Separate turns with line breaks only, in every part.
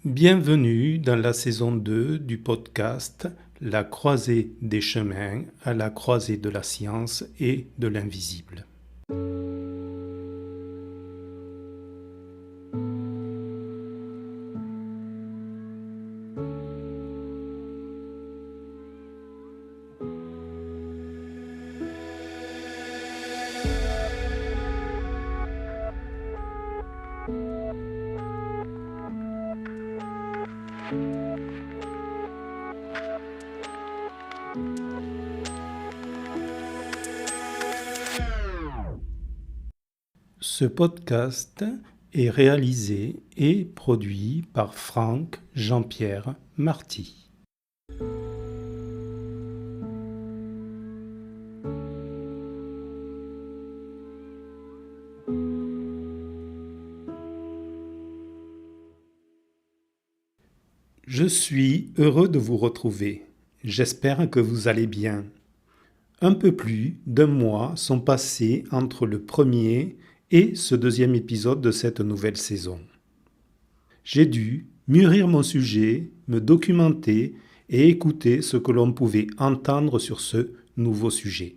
Bienvenue dans la saison 2 du podcast La croisée des chemins à la croisée de la science et de l'invisible. Ce podcast est réalisé et produit par Franck Jean-Pierre Marty. Je suis heureux de vous retrouver. J'espère que vous allez bien. Un peu plus d'un mois sont passés entre le premier et ce deuxième épisode de cette nouvelle saison. J'ai dû mûrir mon sujet, me documenter et écouter ce que l'on pouvait entendre sur ce nouveau sujet.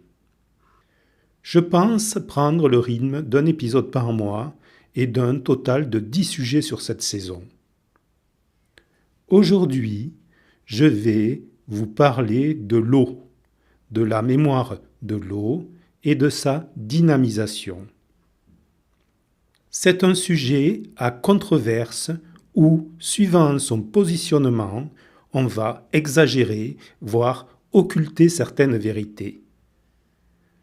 Je pense prendre le rythme d'un épisode par mois et d'un total de 10 sujets sur cette saison. Aujourd'hui, je vais vous parler de l'eau, de la mémoire de l'eau et de sa dynamisation. C'est un sujet à controverse où, suivant son positionnement, on va exagérer, voire occulter certaines vérités.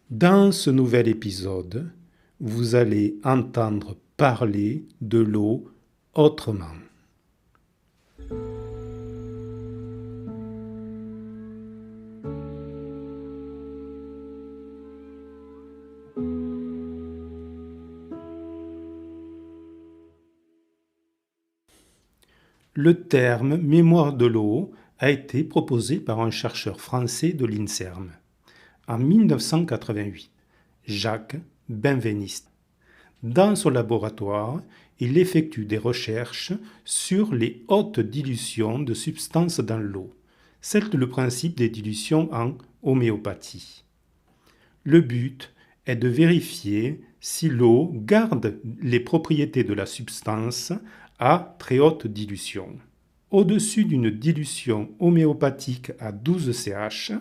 Dans ce nouvel épisode, vous allez entendre parler de l'eau autrement. Le terme mémoire de l'eau a été proposé par un chercheur français de l'INSERM en 1988, Jacques Benveniste. Dans son laboratoire, il effectue des recherches sur les hautes dilutions de substances dans l'eau. C'est le principe des dilutions en homéopathie. Le but est de vérifier si l'eau garde les propriétés de la substance à très haute dilution. Au-dessus d'une dilution homéopathique à 12 CH,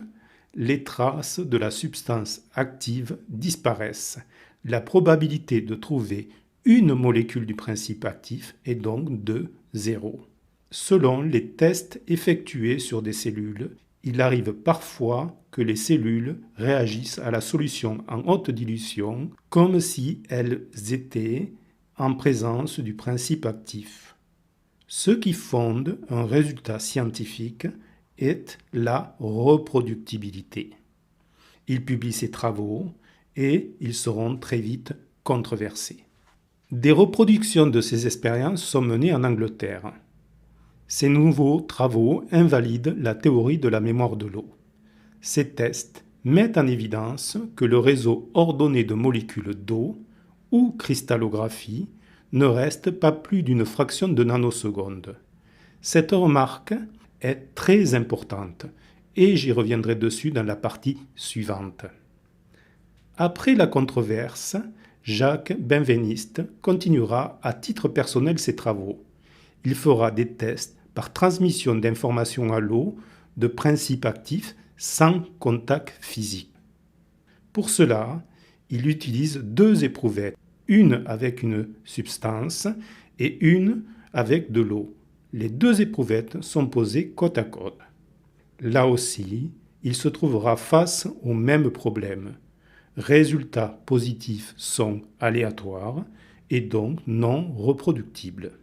les traces de la substance active disparaissent. La probabilité de trouver une molécule du principe actif est donc de 0. Selon les tests effectués sur des cellules, il arrive parfois que les cellules réagissent à la solution en haute dilution comme si elles étaient en présence du principe actif. Ce qui fonde un résultat scientifique est la reproductibilité. Il publie ses travaux et ils seront très vite controversés. Des reproductions de ces expériences sont menées en Angleterre. Ces nouveaux travaux invalident la théorie de la mémoire de l'eau. Ces tests mettent en évidence que le réseau ordonné de molécules d'eau, ou cristallographie, ne reste pas plus d'une fraction de nanoseconde. Cette remarque est très importante et j'y reviendrai dessus dans la partie suivante. Après la controverse, Jacques Benveniste continuera à titre personnel ses travaux. Il fera des tests par transmission d'informations à l'eau de principes actifs sans contact physique. Pour cela, il utilise 2 éprouvettes, une avec une substance et une avec de l'eau. Les 2 éprouvettes sont posées côte à côte. Là aussi, il se trouvera face au même problème. Résultats positifs sont aléatoires et donc non reproductibles.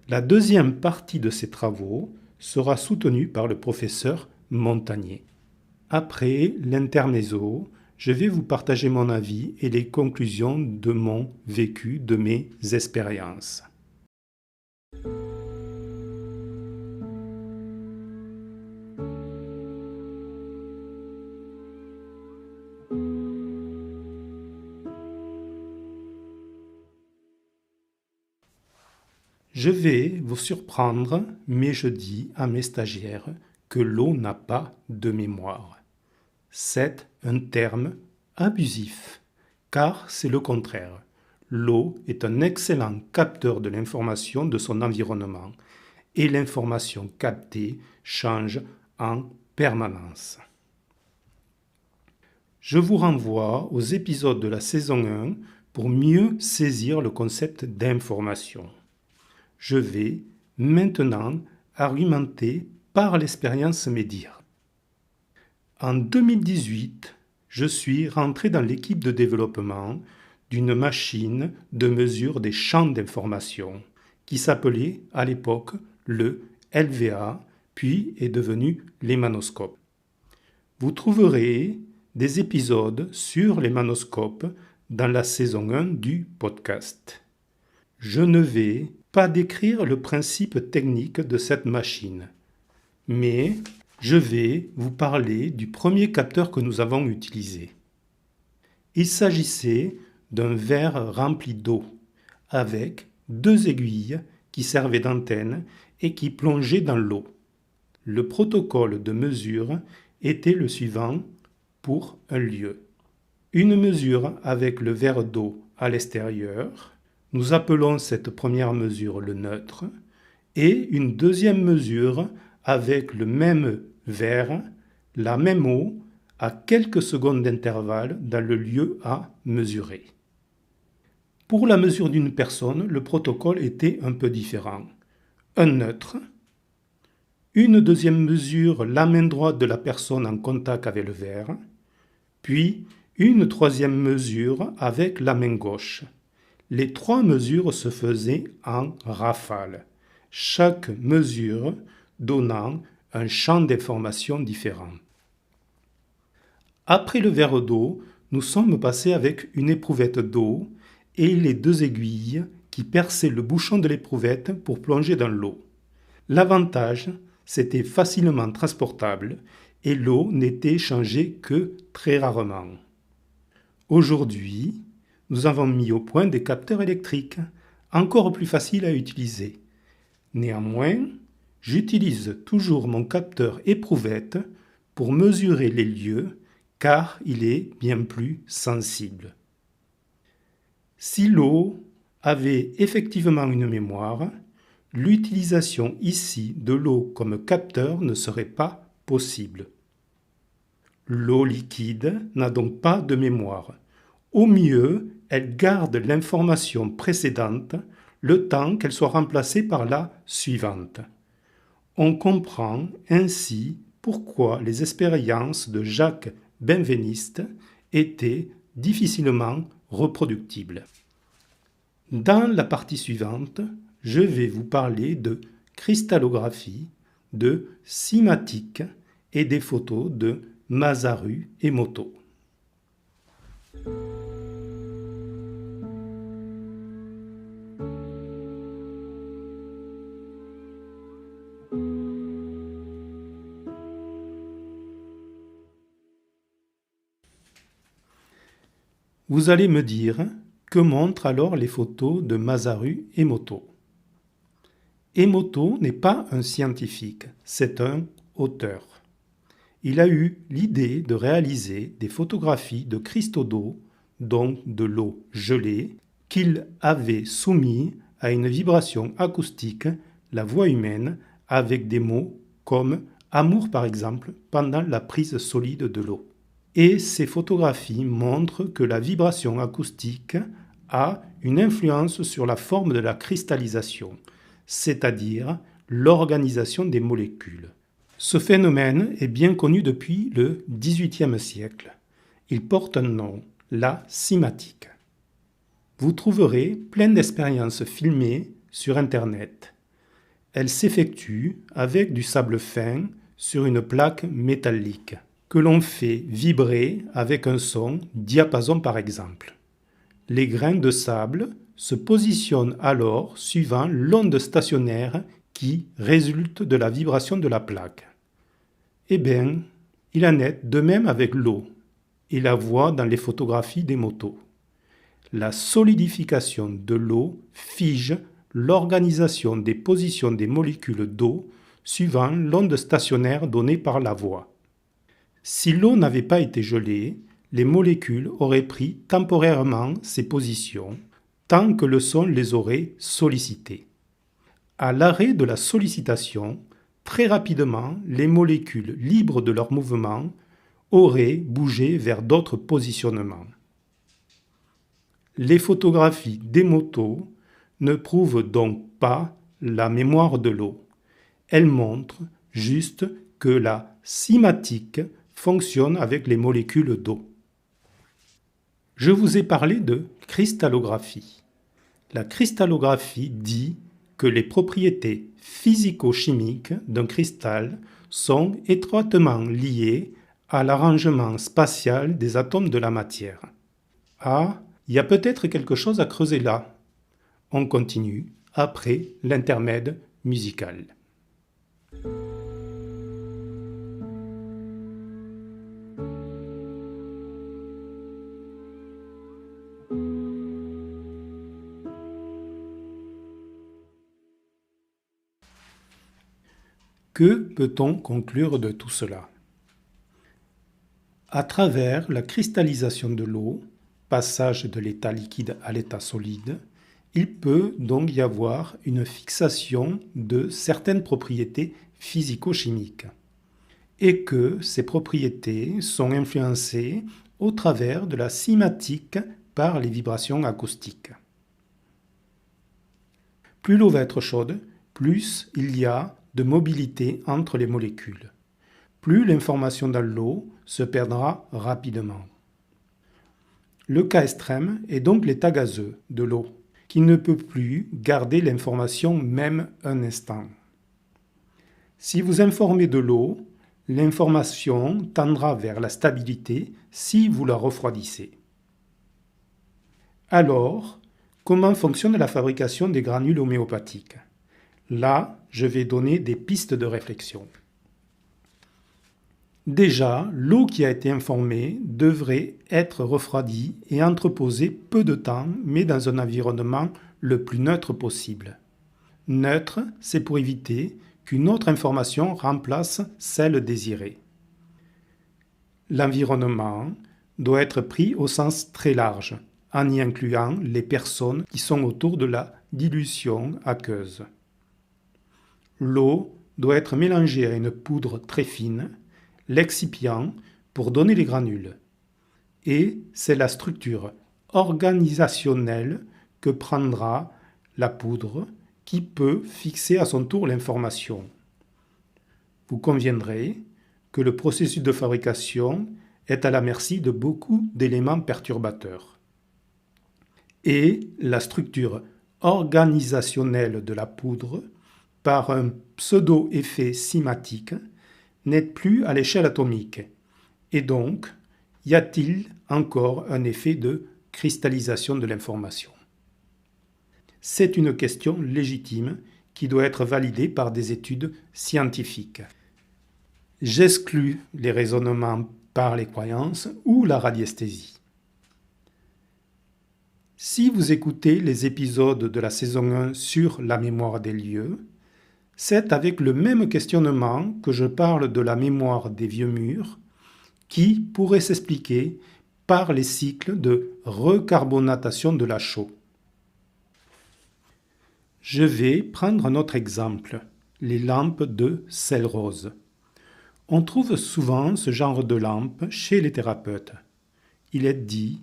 La deuxième partie de ces travaux sera soutenue par le professeur Montagnier. Après l'intermezzo, je vais vous partager mon avis et les conclusions de mon vécu, de mes expériences. Je vais vous surprendre, mais je dis à mes stagiaires que l'eau n'a pas de mémoire. C'est un terme abusif, car c'est le contraire. L'eau est un excellent capteur de l'information de son environnement et l'information captée change en permanence. Je vous renvoie aux épisodes de la saison 1 pour mieux saisir le concept d'information. Je vais maintenant argumenter par l'expérience média. En 2018, je suis rentré dans l'équipe de développement d'une machine de mesure des champs d'information qui s'appelait à l'époque le LVA, puis est devenu l'émanoscope. Vous trouverez des épisodes sur l'émanoscope dans la saison 1 du podcast. Je ne vais pas décrire le principe technique de cette machine, mais je vais vous parler du premier capteur que nous avons utilisé. Il s'agissait d'un verre rempli d'eau, avec 2 aiguilles qui servaient d'antenne et qui plongeaient dans l'eau. Le protocole de mesure était le suivant pour un lieu. Une mesure avec le verre d'eau à l'extérieur, nous appelons cette première mesure le neutre, et une deuxième mesure avec le même verre, la même eau, à quelques secondes d'intervalle dans le lieu à mesurer. Pour la mesure d'une personne, le protocole était un peu différent. Un neutre, une deuxième mesure, la main droite de la personne en contact avec le verre, puis une troisième mesure avec la main gauche. Les 3 mesures se faisaient en rafale, chaque mesure donnant un champ d'information différent. Après le verre d'eau, nous sommes passés avec une éprouvette d'eau et les 2 aiguilles qui perçaient le bouchon de l'éprouvette pour plonger dans l'eau. L'avantage, c'était facilement transportable et l'eau n'était changée que très rarement. Aujourd'hui, nous avons mis au point des capteurs électriques, encore plus faciles à utiliser. Néanmoins, j'utilise toujours mon capteur éprouvette pour mesurer les lieux car il est bien plus sensible. Si l'eau avait effectivement une mémoire, l'utilisation ici de l'eau comme capteur ne serait pas possible. L'eau liquide n'a donc pas de mémoire. Au mieux, elle garde l'information précédente le temps qu'elle soit remplacée par la suivante. On comprend ainsi pourquoi les expériences de Jacques Benveniste étaient difficilement reproductibles. Dans la partie suivante, je vais vous parler de cristallographie, de cymatique et des photos de Masaru Emoto. Vous allez me dire, que montrent alors les photos de Masaru Emoto? Emoto n'est pas un scientifique, c'est un auteur. Il a eu l'idée de réaliser des photographies de cristaux d'eau, donc de l'eau gelée, qu'il avait soumis à une vibration acoustique, la voix humaine, avec des mots comme « amour » par exemple, pendant la prise solide de l'eau. Et ces photographies montrent que la vibration acoustique a une influence sur la forme de la cristallisation, c'est-à-dire l'organisation des molécules. Ce phénomène est bien connu depuis le XVIIIe siècle. Il porte un nom, la cymatique. Vous trouverez plein d'expériences filmées sur Internet. Elles s'effectuent avec du sable fin sur une plaque métallique que l'on fait vibrer avec un son diapason par exemple. Les grains de sable se positionnent alors suivant l'onde stationnaire qui résulte de la vibration de la plaque. Eh bien, il en est de même avec l'eau, et la voit dans les photographies des motos. La solidification de l'eau fige l'organisation des positions des molécules d'eau suivant l'onde stationnaire donnée par la voix. Si l'eau n'avait pas été gelée, les molécules auraient pris temporairement ces positions tant que le son les aurait sollicitées. À l'arrêt de la sollicitation, très rapidement, les molécules libres de leur mouvement auraient bougé vers d'autres positionnements. Les photographies des motos ne prouvent donc pas la mémoire de l'eau. Elles montrent juste que la cymatique fonctionne avec les molécules d'eau. Je vous ai parlé de cristallographie. La cristallographie dit que les propriétés physico-chimiques d'un cristal sont étroitement liées à l'arrangement spatial des atomes de la matière. Ah, il y a peut-être quelque chose à creuser là. On continue après l'intermède musical. Que peut-on conclure de tout cela? À travers la cristallisation de l'eau, passage de l'état liquide à l'état solide, il peut donc y avoir une fixation de certaines propriétés physico-chimiques et que ces propriétés sont influencées au travers de la cymatique par les vibrations acoustiques. Plus l'eau va être chaude, plus il y a de mobilité entre les molécules. Plus l'information dans l'eau se perdra rapidement. Le cas extrême est donc l'état gazeux de l'eau, qui ne peut plus garder l'information même un instant. Si vous informez de l'eau, l'information tendra vers la stabilité si vous la refroidissez. Alors, comment fonctionne la fabrication des granules homéopathiques? Là, je vais donner des pistes de réflexion. Déjà, l'eau qui a été informée devrait être refroidie et entreposée peu de temps, mais dans un environnement le plus neutre possible. Neutre, c'est pour éviter qu'une autre information remplace celle désirée. L'environnement doit être pris au sens très large, en y incluant les personnes qui sont autour de la dilution aqueuse. L'eau doit être mélangée à une poudre très fine, l'excipient pour donner les granules. Et c'est la structure organisationnelle que prendra la poudre qui peut fixer à son tour l'information. Vous conviendrez que le processus de fabrication est à la merci de beaucoup d'éléments perturbateurs. Et la structure organisationnelle de la poudre, par un pseudo-effet cymatique, n'est plus à l'échelle atomique. Et donc, y a-t-il encore un effet de cristallisation de l'information? C'est une question légitime qui doit être validée par des études scientifiques. J'exclus les raisonnements par les croyances ou la radiesthésie. Si vous écoutez les épisodes de la saison 1 sur la mémoire des lieux, c'est avec le même questionnement que je parle de la mémoire des vieux murs, qui pourrait s'expliquer par les cycles de recarbonatation de la chaux. Je vais prendre un autre exemple, les lampes de sel rose. On trouve souvent ce genre de lampes chez les thérapeutes. Il est dit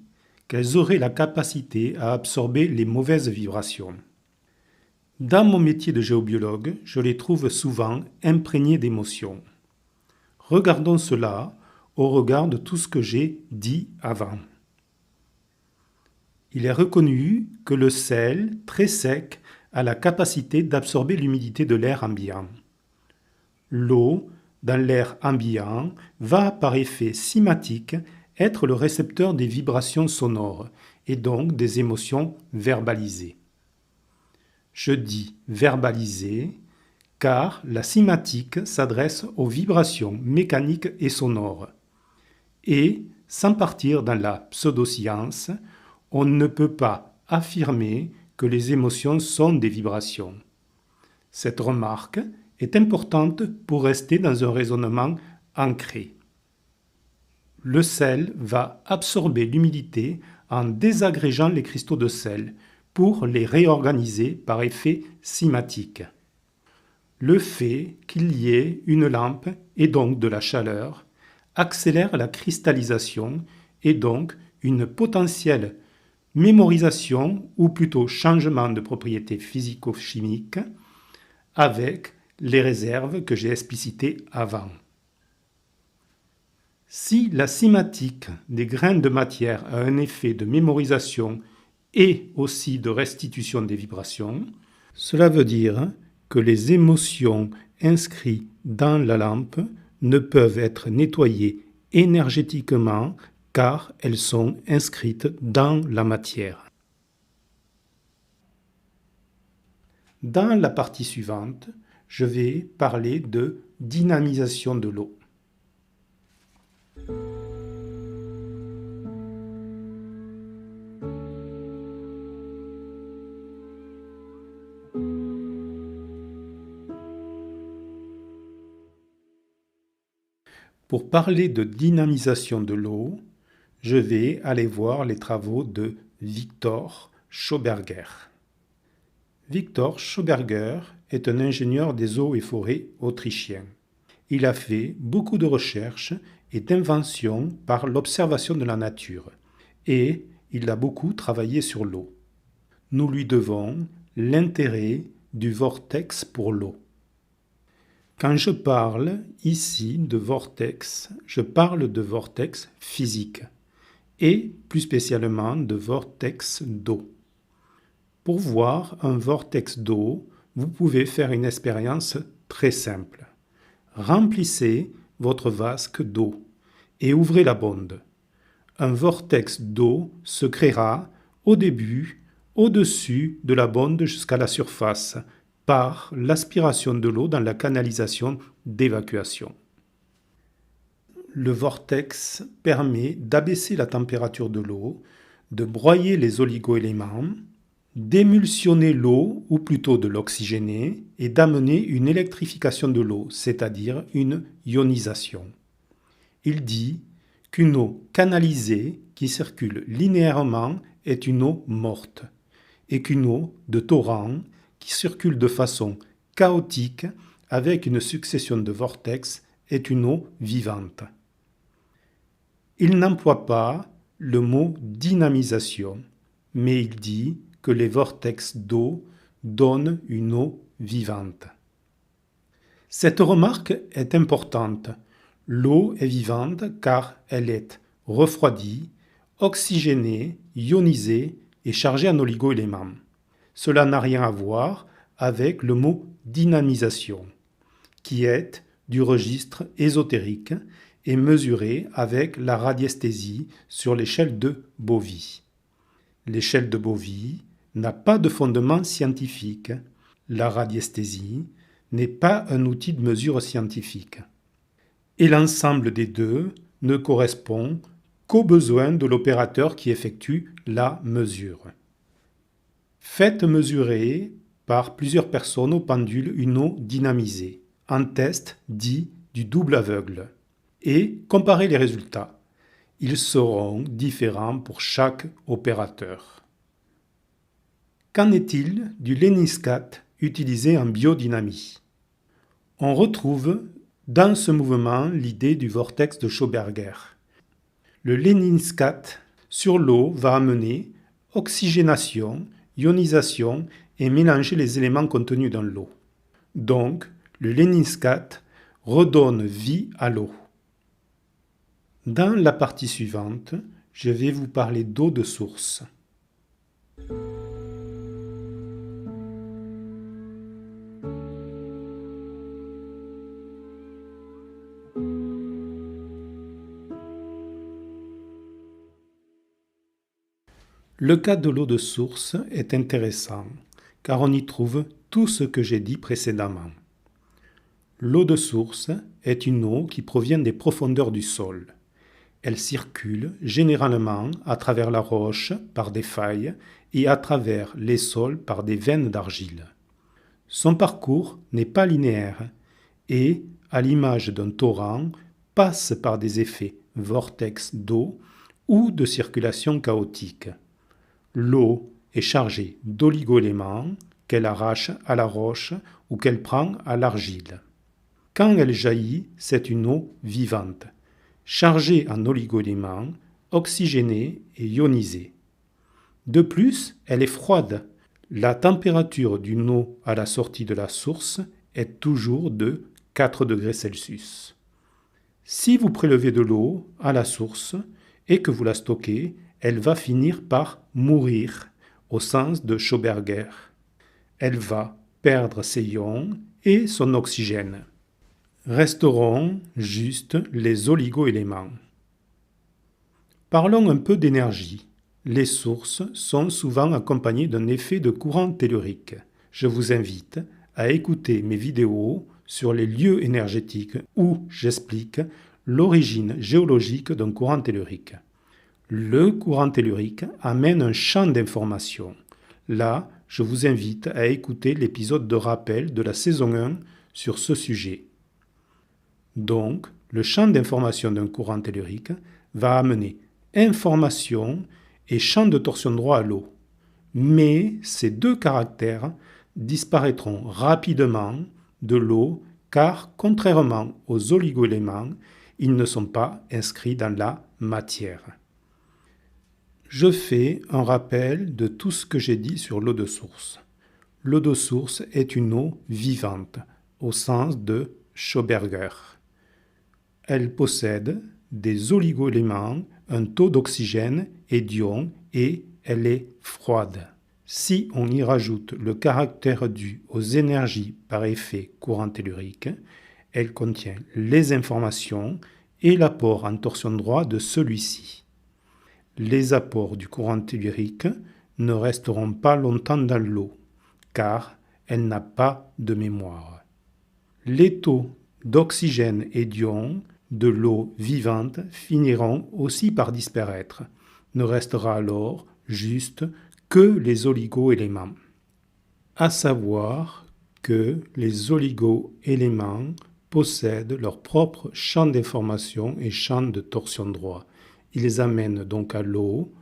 qu'elles auraient la capacité à absorber les mauvaises vibrations. Dans mon métier de géobiologue, je les trouve souvent imprégnées d'émotions. Regardons cela au regard de tout ce que j'ai dit avant. Il est reconnu que le sel, très sec, a la capacité d'absorber l'humidité de l'air ambiant. L'eau, dans l'air ambiant, va par effet cymatique être le récepteur des vibrations sonores et donc des émotions verbalisées. Je dis verbalisées car la cymatique s'adresse aux vibrations mécaniques et sonores. Et, sans partir dans la pseudoscience, on ne peut pas affirmer que les émotions sont des vibrations. Cette remarque est importante pour rester dans un raisonnement ancré. Le sel va absorber l'humidité en désagrégeant les cristaux de sel pour les réorganiser par effet cymatique. Le fait qu'il y ait une lampe et donc de la chaleur accélère la cristallisation et donc une potentielle mémorisation ou plutôt changement de propriétés physico-chimiques avec les réserves que j'ai explicitées avant. Si la cymatique des grains de matière a un effet de mémorisation et aussi de restitution des vibrations, cela veut dire que les émotions inscrites dans la lampe ne peuvent être nettoyées énergétiquement car elles sont inscrites dans la matière. Dans la partie suivante, je vais parler de dynamisation de l'eau. Pour parler de dynamisation de l'eau, je vais aller voir les travaux de Victor Schauberger. Victor Schauberger est un ingénieur des eaux et forêts autrichien. Il a fait beaucoup de recherches et d'inventions par l'observation de la nature et il a beaucoup travaillé sur l'eau. Nous lui devons l'intérêt du vortex pour l'eau. Quand je parle ici de vortex, je parle de vortex physique et plus spécialement de vortex d'eau. Pour voir un vortex d'eau, vous pouvez faire une expérience très simple. Remplissez votre vasque d'eau et ouvrez la bonde. Un vortex d'eau se créera au début, au-dessus de la bonde jusqu'à la surface, par l'aspiration de l'eau dans la canalisation d'évacuation. Le vortex permet d'abaisser la température de l'eau, de broyer les oligoéléments, d'émulsionner l'eau, ou plutôt de l'oxygéner, et d'amener une électrification de l'eau, c'est-à-dire une ionisation. Il dit qu'une eau canalisée qui circule linéairement est une eau morte, et qu'une eau de torrent qui circule de façon chaotique avec une succession de vortex est une eau vivante. Il n'emploie pas le mot dynamisation, mais il dit que les vortex d'eau donnent une eau vivante. Cette remarque est importante. L'eau est vivante car elle est refroidie, oxygénée, ionisée et chargée en oligoéléments. Cela n'a rien à voir avec le mot dynamisation, qui est du registre ésotérique et mesuré avec la radiesthésie sur l'échelle de Bovie. L'échelle de Bovie n'a pas de fondement scientifique. La radiesthésie n'est pas un outil de mesure scientifique. Et l'ensemble des deux ne correspond qu'aux besoins de l'opérateur qui effectue la mesure. Faites mesurer par plusieurs personnes au pendule une eau dynamisée, un test dit du double aveugle, et comparez les résultats. Ils seront différents pour chaque opérateur. Qu'en est-il du Léninskat utilisé en biodynamie? On retrouve dans ce mouvement l'idée du vortex de Schauberger. Le Léninskat sur l'eau va amener oxygénation, ionisation et mélanger les éléments contenus dans l'eau. Donc, le Léninskat redonne vie à l'eau. Dans la partie suivante, je vais vous parler d'eau de source. Le cas de l'eau de source est intéressant car on y trouve tout ce que j'ai dit précédemment. L'eau de source est une eau qui provient des profondeurs du sol. Elle circule généralement à travers la roche par des failles et à travers les sols par des veines d'argile. Son parcours n'est pas linéaire et, à l'image d'un torrent, passe par des effets vortex d'eau ou de circulation chaotique. L'eau est chargée d'oligo-éléments qu'elle arrache à la roche ou qu'elle prend à l'argile. Quand elle jaillit, c'est une eau vivante, chargée en oligo-éléments, oxygénée et ionisée. De plus, elle est froide. La température d'une eau à la sortie de la source est toujours de 4 degrés Celsius. Si vous prélevez de l'eau à la source et que vous la stockez, elle va finir par mourir, au sens de Schauberger. Elle va perdre ses ions et son oxygène. Resteront juste les oligo-éléments. Parlons un peu d'énergie. Les sources sont souvent accompagnées d'un effet de courant tellurique. Je vous invite à écouter mes vidéos sur les lieux énergétiques où j'explique l'origine géologique d'un courant tellurique. Le courant tellurique amène un champ d'information. Là, je vous invite à écouter l'épisode de rappel de la saison 1 sur ce sujet. Donc, le champ d'information d'un courant tellurique va amener information et champ de torsion droit à l'eau. Mais ces deux caractères disparaîtront rapidement de l'eau car, contrairement aux oligo-éléments, ils ne sont pas inscrits dans la matière. Je fais un rappel de tout ce que j'ai dit sur l'eau de source. L'eau de source est une eau vivante, au sens de Schauberger. Elle possède des oligo-éléments, un taux d'oxygène et d'ions et elle est froide. Si on y rajoute le caractère dû aux énergies par effet courant tellurique, elle contient les informations et l'apport en torsion droit de celui-ci. Les apports du courant tellurique ne resteront pas longtemps dans l'eau, car elle n'a pas de mémoire. Les taux d'oxygène et d'ions de l'eau vivante finiront aussi par disparaître. Ne restera alors juste que les oligo-éléments. À savoir que les oligo-éléments possèdent leur propre champ d'information et champ de torsion droit. Ils amènent donc à l'eau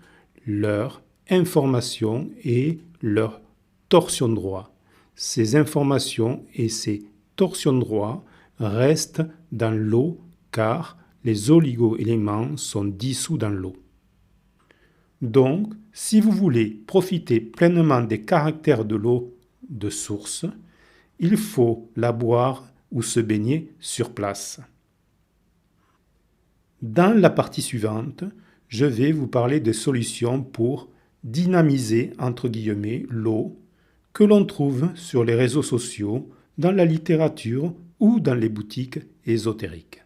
leur information et leur torsion droit. Ces informations et ces torsions droits restent dans l'eau car les oligo-éléments sont dissous dans l'eau. Donc, si vous voulez profiter pleinement des caractères de l'eau de source, il faut la boire ou se baigner sur place. Dans la partie suivante, je vais vous parler des solutions pour dynamiser entre guillemets l'eau que l'on trouve sur les réseaux sociaux, dans la littérature ou dans les boutiques ésotériques.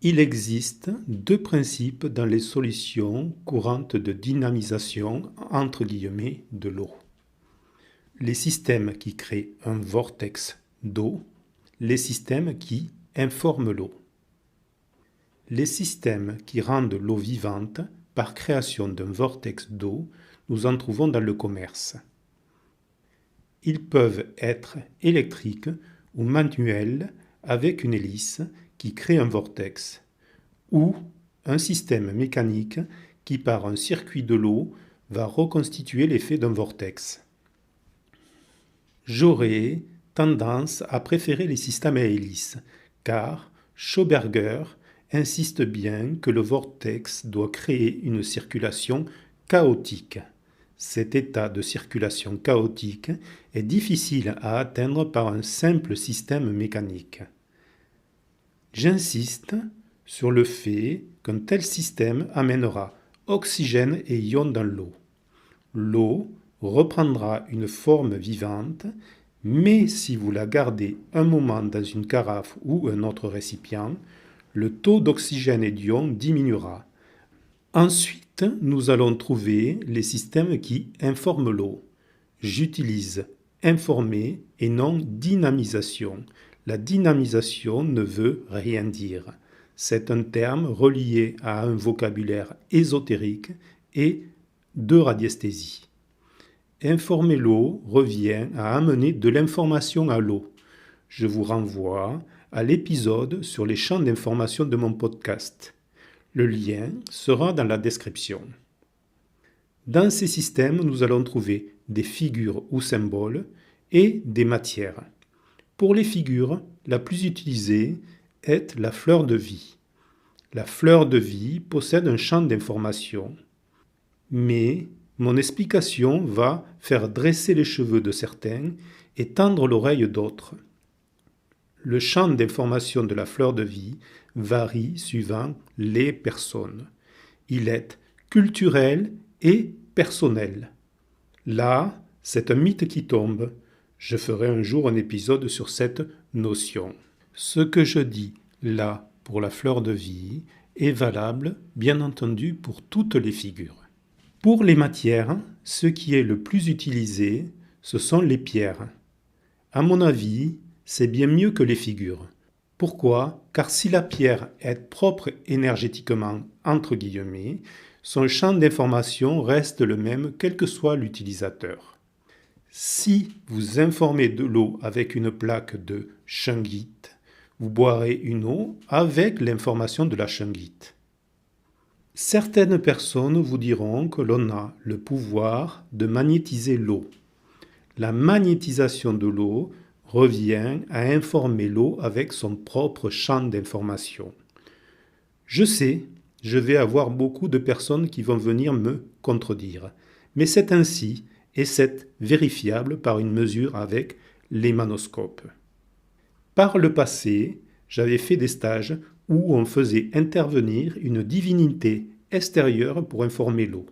Il existe deux principes dans les solutions courantes de dynamisation entre guillemets de l'eau. Les systèmes qui créent un vortex d'eau, les systèmes qui informent l'eau. Les systèmes qui rendent l'eau vivante par création d'un vortex d'eau, nous en trouvons dans le commerce. Ils peuvent être électriques ou manuels avec une hélice qui crée un vortex, ou un système mécanique qui, par un circuit de l'eau, va reconstituer l'effet d'un vortex. J'aurais tendance à préférer les systèmes à hélice, car Schauberger insiste bien que le vortex doit créer une circulation chaotique. Cet état de circulation chaotique est difficile à atteindre par un simple système mécanique. J'insiste sur le fait qu'un tel système amènera oxygène et ions dans l'eau. L'eau reprendra une forme vivante, mais si vous la gardez un moment dans une carafe ou un autre récipient, le taux d'oxygène et d'ions diminuera. Ensuite, nous allons trouver les systèmes qui informent l'eau. J'utilise informer et non dynamisation. La dynamisation ne veut rien dire. C'est un terme relié à un vocabulaire ésotérique et de radiesthésie. Informer l'eau revient à amener de l'information à l'eau. Je vous renvoie à l'épisode sur les champs d'information de mon podcast. Le lien sera dans la description. Dans ces systèmes, nous allons trouver des figures ou symboles et des matières. Pour les figures, la plus utilisée est la fleur de vie. La fleur de vie possède un champ d'information, mais mon explication va faire dresser les cheveux de certains et tendre l'oreille d'autres. Le champ d'information de la fleur de vie varie suivant les personnes. Il est culturel et personnel. Là, c'est un mythe qui tombe. Je ferai un jour un épisode sur cette notion. Ce que je dis là pour la fleur de vie est valable, bien entendu, pour toutes les figures. Pour les matières, ce qui est le plus utilisé, ce sont les pierres. À mon avis, c'est bien mieux que les figures. Pourquoi ? Car si la pierre est propre énergétiquement, entre guillemets, son champ d'information reste le même quel que soit l'utilisateur. Si vous informez de l'eau avec une plaque de shungite, vous boirez une eau avec l'information de la shungite. Certaines personnes vous diront que l'on a le pouvoir de magnétiser l'eau. La magnétisation de l'eau revient à informer l'eau avec son propre champ d'information. Je sais, je vais avoir beaucoup de personnes qui vont venir me contredire, mais c'est ainsi et c'est vérifiable par une mesure avec l'émanoscope. Par le passé, j'avais fait des stages où on faisait intervenir une divinité extérieure pour informer l'eau.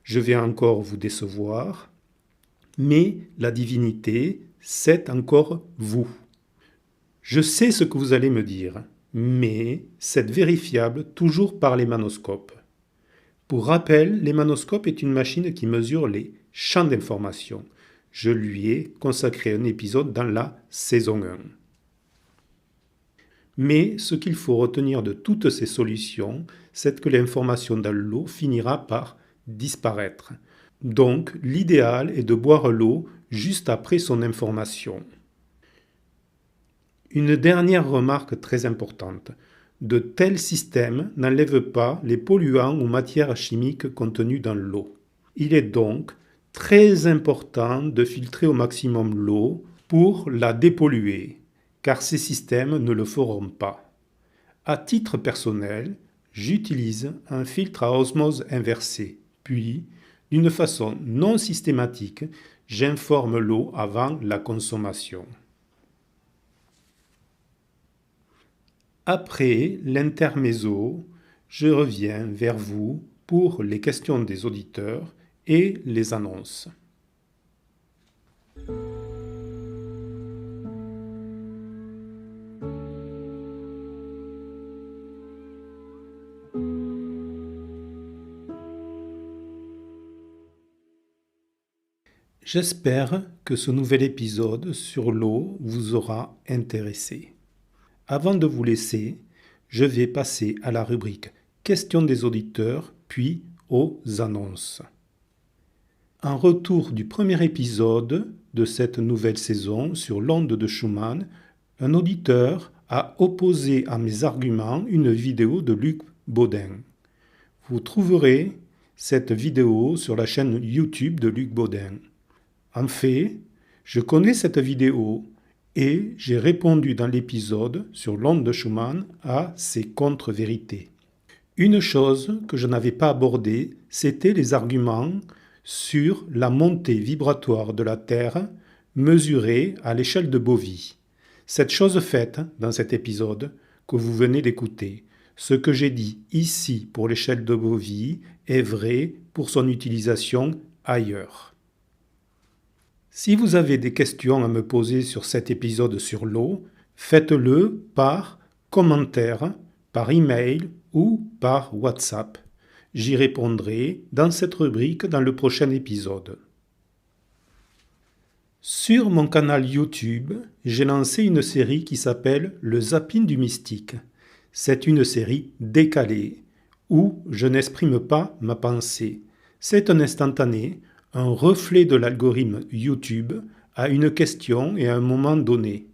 Je vais encore vous décevoir, mais la divinité, c'est encore vous. Je sais ce que vous allez me dire, mais c'est vérifiable toujours par l'émanoscope. Pour rappel, l'émanoscope est une machine qui mesure les champs d'information. Je lui ai consacré un épisode dans la saison 1. Mais ce qu'il faut retenir de toutes ces solutions, c'est que l'information dans l'eau finira par disparaître. Donc, l'idéal est de boire l'eau juste après son information. Une dernière remarque très importante. De tels systèmes n'enlèvent pas les polluants ou matières chimiques contenus dans l'eau. Il est donc très important de filtrer au maximum l'eau pour la dépolluer, car ces systèmes ne le feront pas. À titre personnel, j'utilise un filtre à osmose inversée, puis, d'une façon non systématique, j'informe l'eau avant la consommation. Après l'intermezzo, je reviens vers vous pour les questions des auditeurs et les annonces. J'espère que ce nouvel épisode sur l'eau vous aura intéressé. Avant de vous laisser, je vais passer à la rubrique questions des auditeurs, puis aux annonces. En retour du premier épisode de cette nouvelle saison sur l'onde de Schumann, un auditeur a opposé à mes arguments une vidéo de Luc Baudin. Vous trouverez cette vidéo sur la chaîne YouTube de Luc Baudin. En fait, je connais cette vidéo et j'ai répondu dans l'épisode sur l'onde de Schumann à ses contre-vérités. Une chose que je n'avais pas abordée, c'était les arguments sur la montée vibratoire de la Terre mesurée à l'échelle de Bovie. Cette chose faite dans cet épisode que vous venez d'écouter, ce que j'ai dit ici pour l'échelle de Bovie est vrai pour son utilisation ailleurs. Si vous avez des questions à me poser sur cet épisode sur l'eau, faites-le par commentaire, par email ou par WhatsApp. J'y répondrai dans cette rubrique dans le prochain épisode. Sur mon canal YouTube, j'ai lancé une série qui s'appelle Le Zapping du Mystique. C'est une série décalée, où je n'exprime pas ma pensée. C'est un instantané, un reflet de l'algorithme YouTube à une question et à un moment donné.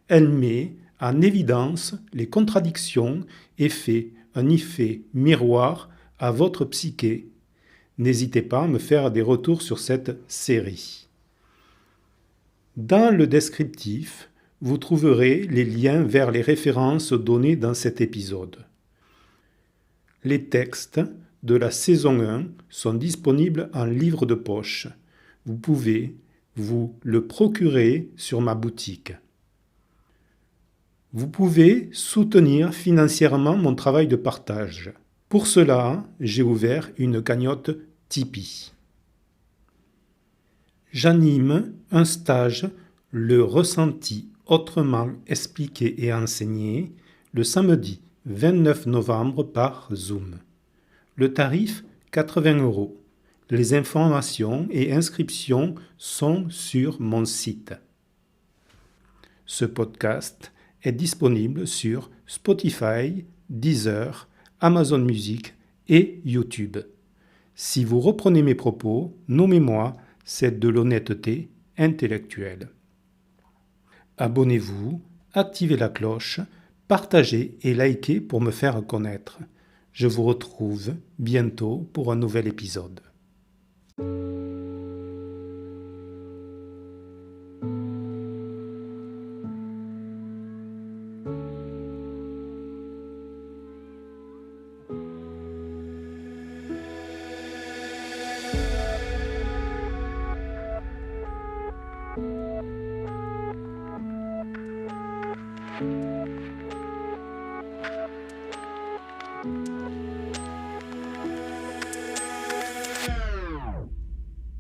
Elle met en évidence les contradictions et fait un effet miroir à votre psyché. N'hésitez pas à me faire des retours sur cette série. Dans le descriptif, vous trouverez les liens vers les références données dans cet épisode. Les textes de la saison 1 sont disponibles en livre de poche. Vous pouvez vous le procurer sur ma boutique. Vous pouvez soutenir financièrement mon travail de partage. Pour cela, j'ai ouvert une cagnotte Tipeee. J'anime un stage, le ressenti autrement expliqué et enseigné, le samedi 29 novembre par Zoom. Le tarif 80 €. Les informations et inscriptions sont sur mon site. Ce podcast est disponible sur Spotify, Deezer, Amazon Music et YouTube. Si vous reprenez mes propos, nommez-moi, c'est de l'honnêteté intellectuelle. Abonnez-vous, activez la cloche, partagez et likez pour me faire connaître. Je vous retrouve bientôt pour un nouvel épisode.